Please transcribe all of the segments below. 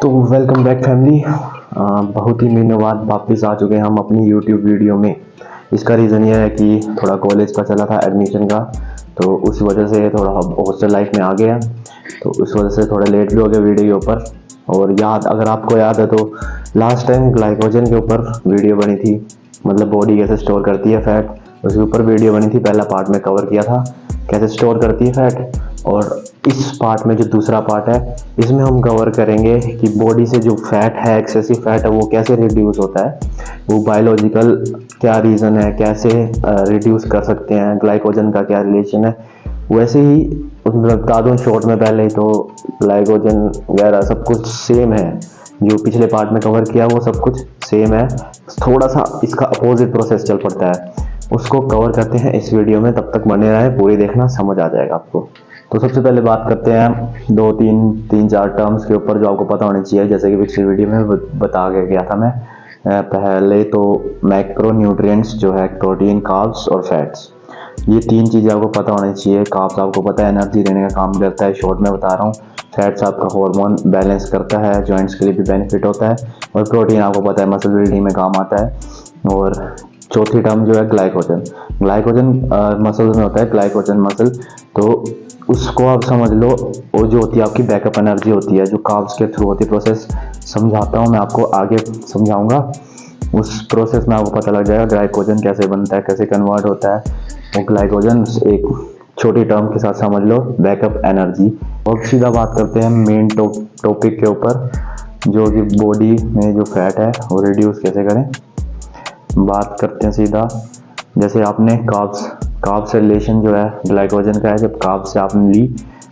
तो welcome back family. बहुत ही महीनों बाद वापस आ चुके हैं हम अपनी यूट्यूब वीडियो में। इसका रीज़न ये है कि थोड़ा कॉलेज का चला था एडमिशन का, तो उस वजह से थोड़ा हॉस्टल लाइफ में आ गया, तो उस वजह से थोड़ा लेट भी हो गया वीडियो के ऊपर। और अगर आपको याद है तो लास्ट टाइम ग्लाइकोजन के ऊपर वीडियो बनी थी, मतलब बॉडी कैसे स्टोर करती है फैट, उसके ऊपर वीडियो बनी थी। पहला पार्ट में कवर किया था कैसे स्टोर करती है फैट, और इस पार्ट में जो दूसरा पार्ट है इसमें हम कवर करेंगे कि बॉडी से जो फैट है, एक्सेसिव फैट है, वो कैसे रिड्यूस होता है, वो बायोलॉजिकल क्या रीज़न है, कैसे रिड्यूस कर सकते हैं, ग्लाइकोजन का क्या रिलेशन है। वैसे ही उसमें बता दूँ शॉर्ट में पहले ही, तो ग्लाइकोजन वगैरह सब कुछ सेम है, जो पिछले पार्ट में कवर किया वो सब कुछ सेम है, थोड़ा सा इसका अपोजिट प्रोसेस चल पड़ता है, उसको कवर करते हैं इस वीडियो में। तब तक बने रहे, पूरी देखना, समझ आ जाएगा आपको। तो सबसे पहले बात करते हैं दो तीन चार टर्म्स के ऊपर जो आपको पता होनी चाहिए, जैसे कि पिछली वीडियो में बता के गया था मैं। पहले तो मैक्रो न्यूट्रिएंट्स जो है प्रोटीन, कार्ब्स और फैट्स, ये तीन चीज़ें आपको पता होनी चाहिए। कार्ब्स आपको पता है एनर्जी देने का काम करता है, शॉर्ट में बता रहा हूँ। फैट्स आपका हार्मोन बैलेंस करता है, जॉइंट्स के लिए भी बेनिफिट होता है। और प्रोटीन आपको पता है मसल बिल्डिंग में काम आता है। और चौथी टर्म जो है ग्लाइकोजन, ग्लाइकोजन मसल्स में होता है, ग्लाइकोजन मसल, तो उसको आप समझ लो, वो जो होती है आपकी बैकअप एनर्जी होती है, जो कार्ब्स के थ्रू होती है। प्रोसेस समझाता हूँ मैं आपको, आगे समझाऊंगा, उस प्रोसेस में आपको पता लग जाएगा ग्लाइकोजन कैसे बनता है, कैसे कन्वर्ट होता है। वो ग्लाइकोजन एक छोटी टर्म के साथ समझ लो, बैकअप एनर्जी। और सीधा बात करते हैं मेन टॉपिक के ऊपर, जो कि बॉडी में जो फैट है वो रिड्यूस कैसे करें। बात करते हैं सीधा, जैसे आपने कार्ब्स से रिलेशन जो है ग्लाइकोजन का है। जब कार्ब्स से आपने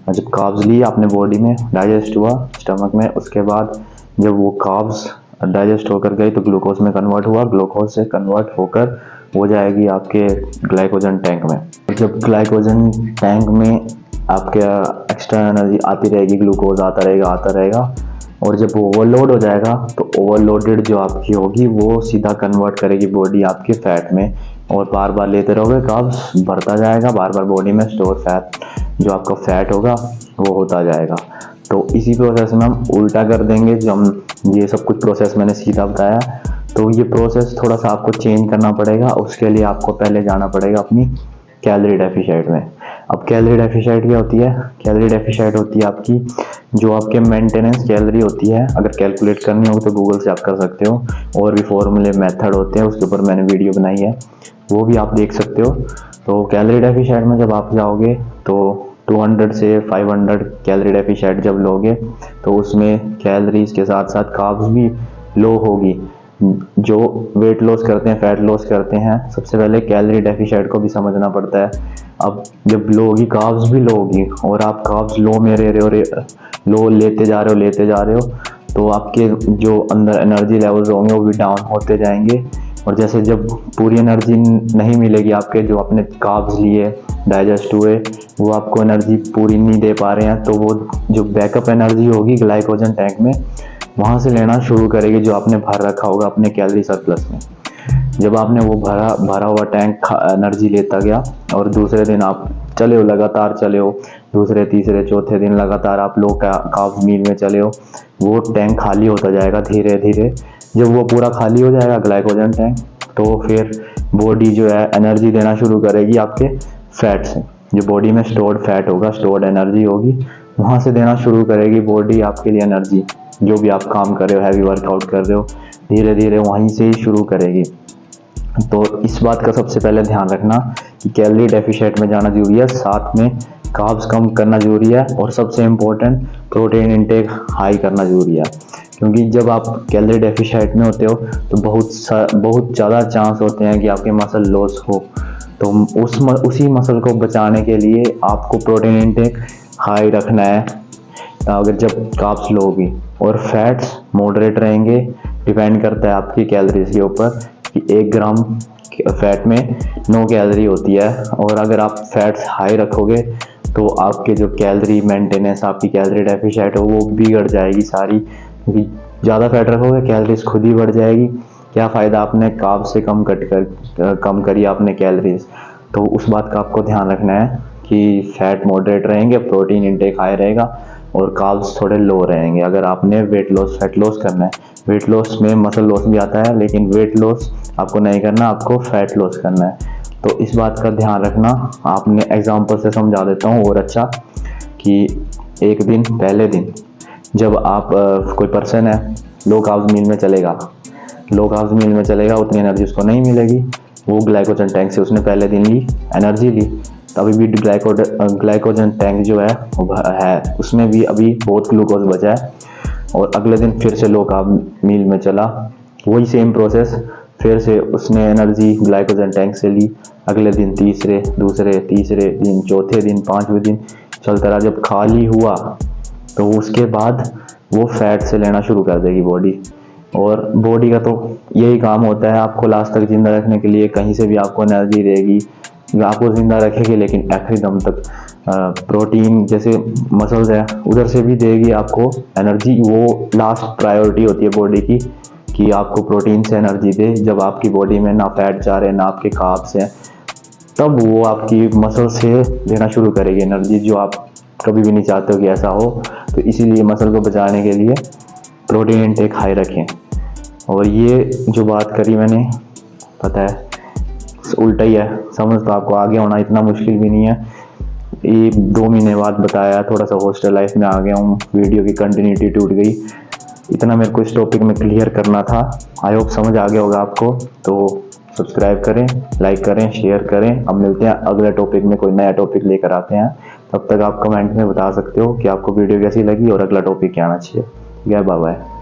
जब कार्ब्स ली आपने बॉडी में, डाइजेस्ट हुआ स्टमक में, उसके बाद जब वो कार्ब्स डाइजेस्ट होकर गई तो ग्लूकोज में कन्वर्ट हुआ, ग्लूकोज से कन्वर्ट होकर हो जाएगी आपके ग्लाइकोजन टैंक में। जब ग्लाइकोजन टैंक में आपके एक्स्ट्रा एनर्जी आती रहेगी, ग्लूकोज आता रहेगा, और जब ओवरलोड हो जाएगा तो ओवरलोडेड जो आपकी होगी वो सीधा कन्वर्ट करेगी बॉडी आपके फैट में, और बार बार लेते रहोगे, कार्ब्स बढ़ता जाएगा, बार बार बॉडी में स्टोर फैट जो आपका फैट होगा वो होता जाएगा। तो इसी प्रोसेस में हम उल्टा कर देंगे, जो हम ये सब कुछ प्रोसेस मैंने सीधा बताया, तो ये प्रोसेस थोड़ा सा आपको चेंज करना पड़ेगा। उसके लिए आपको पहले जाना पड़ेगा अपनी कैलोरी डेफिशिएट में। अब कैलोरी डेफिशिएट क्या होती है? कैलोरी डेफिशिएट होती है आपकी जो आपके मेंटेनेंस कैलोरी होती है। अगर कैलकुलेट करनी हो तो गूगल से आप कर सकते हो, और भी फॉर्मूले मेथड होते हैं, उसके ऊपर मैंने वीडियो बनाई है, वो भी आप देख सकते हो। तो कैलोरी डेफिशिएट में जब आप जाओगे तो 200 से 500 कैलोरी डेफिशिएट जब लोगे तो उसमें कैलोरीज के साथ साथ कार्ब्स भी लो होगी। जो वेट लॉस करते हैं, फैट लॉस करते हैं, सबसे पहले कैलोरी डेफिशिएट को भी समझना पड़ता है। अब जब लो होगी, कार्ब्स भी लो होगी, और आप कार्ब्स लो में रह रहे हो, लो लेते जा रहे हो, तो आपके जो अंदर एनर्जी लेवल्स होंगे वो भी डाउन होते जाएंगे। और जैसे जब पूरी एनर्जी नहीं मिलेगी, आपके जो अपने कार्ब्स लिए डाइजेस्ट हुए वो आपको एनर्जी पूरी नहीं दे पा रहे हैं, तो वो जो बैकअप एनर्जी होगी ग्लाइकोजन टैंक में, वहाँ से लेना शुरू करेगी, जो आपने भर रखा होगा अपने कैलोरी सरप्लस में। जब आपने वो भरा हुआ टैंक एनर्जी लेता गया, और दूसरे दिन आप चले हो, लगातार चले हो, दूसरे तीसरे चौथे दिन लगातार आप लो कार्ब्स मील में चले हो, वो टैंक खाली होता जाएगा धीरे धीरे। जब वो पूरा खाली हो जाएगा ग्लाइकोजन टैंक, तो फिर बॉडी जो है एनर्जी देना शुरू करेगी आपके फैट से, जो बॉडी में स्टोर्ड फैट होगा, स्टोर्ड एनर्जी होगी, वहाँ से देना शुरू करेगी बॉडी आपके लिए एनर्जी। जो भी आप काम कर रहे हो, हैवी वर्कआउट कर रहे हो, धीरे धीरे वहीं से ही शुरू करेगी। तो इस बात का सबसे पहले ध्यान रखना कि कैलोरी डेफिशिएट में जाना जरूरी है, साथ में कार्ब्स कम करना जरूरी है, और सबसे इम्पोर्टेंट प्रोटीन इंटेक हाई करना जरूरी है। क्योंकि जब आप कैलोरी डेफिशिएट में होते हो तो बहुत ज़्यादा चांस होते हैं कि आपके मसल लॉस हो। तो उसी मसल को बचाने के लिए आपको प्रोटीन इंटेक हाई रखना है, अगर जब कार्ब्स लो होगी। और फैट्स मॉडरेट रहेंगे, डिपेंड करता है आपकी कैलोरीज के ऊपर, कि 1 ग्राम फैट में 9 कैलोरी होती है। और अगर आप फैट्स हाई रखोगे तो आपके जो कैलोरी मेंटेनेंस, आपकी कैलोरी डेफिशिएट हो वो बिगड़ जाएगी सारी, क्योंकि ज़्यादा फैट रखोगे कैलोरीज खुद ही बढ़ जाएगी। क्या फ़ायदा, आपने कार्ब्स से कम करी आपने कैलोरीज। तो उस बात का आपको ध्यान रखना है कि फैट मॉडरेट रहेंगे, प्रोटीन इंटेक हाई रहेगा, और कार्ब्स थोड़े लो रहेंगे। अगर आपने वेट लॉस फैट लॉस करना है, वेट लॉस में मसल लॉस भी आता है, लेकिन वेट लॉस आपको नहीं करना, आपको फैट लॉस करना है। तो इस बात का ध्यान रखना। आपने एग्जांपल से समझा देता हूँ और अच्छा, कि एक दिन पहले दिन जब आप कोई पर्सन है लो कार्ब्स मील में चलेगा, लो कार्ब्स मील में चलेगा, उतनी एनर्जी उसको नहीं मिलेगी। वो ग्लाइकोजन टैंक से उसने पहले दिन ली एनर्जी ली, तभी भी ग्लाइकोजन टैंक जो है उसमें भी अभी बहुत ग्लूकोज बचा है। और अगले दिन फिर से लो कार्ब मील में चला, वही सेम प्रोसेस, फिर से उसने एनर्जी ग्लाइकोजन टैंक से ली। अगले दिन तीसरे, दूसरे, तीसरे दिन, चौथे दिन, पांचवें दिन चलता रहा। जब खाली हुआ तो उसके बाद वो फैट से लेना शुरू कर देगी बॉडी। और बॉडी का तो यही काम होता है आपको लास्ट तक जिंदा रखने के लिए। कहीं से भी आपको एनर्जी देगी, आपको जिंदा रखेगी, लेकिन आखिरी दम तक प्रोटीन जैसे मसल्स है उधर से भी देगी आपको एनर्जी। वो लास्ट प्रायोरिटी होती है बॉडी की कि आपको प्रोटीन से एनर्जी दे। जब आपकी बॉडी में ना फैट जा रहे ना आपके कार्ब्स हैं, तब वो आपकी मसल से देना शुरू करेगी एनर्जी, जो आप कभी भी नहीं चाहते हो कि ऐसा हो। तो इसीलिए मसल को बचाने के लिए प्रोटीन इनटेक हाई रखें। और ये जो बात करी मैंने, पता है उल्टा ही है, समझ तो आपको आगे होना इतना मुश्किल भी नहीं है। ये 2 महीने बाद बताया, थोड़ा सा हॉस्टल लाइफ में आ गया हूँ, वीडियो की कंटिन्यूटी टूट गई। इतना मेरे को इस टॉपिक में क्लियर करना था। आई होप समझ आ गया होगा आपको। तो सब्सक्राइब करें, लाइक करें, शेयर करें। अब मिलते हैं अगले टॉपिक में, कोई नया टॉपिक लेकर आते हैं। तब तक आप कमेंट में बता सकते हो कि आपको वीडियो कैसी लगी और अगला टॉपिक क्या आना चाहिए। Bye bye.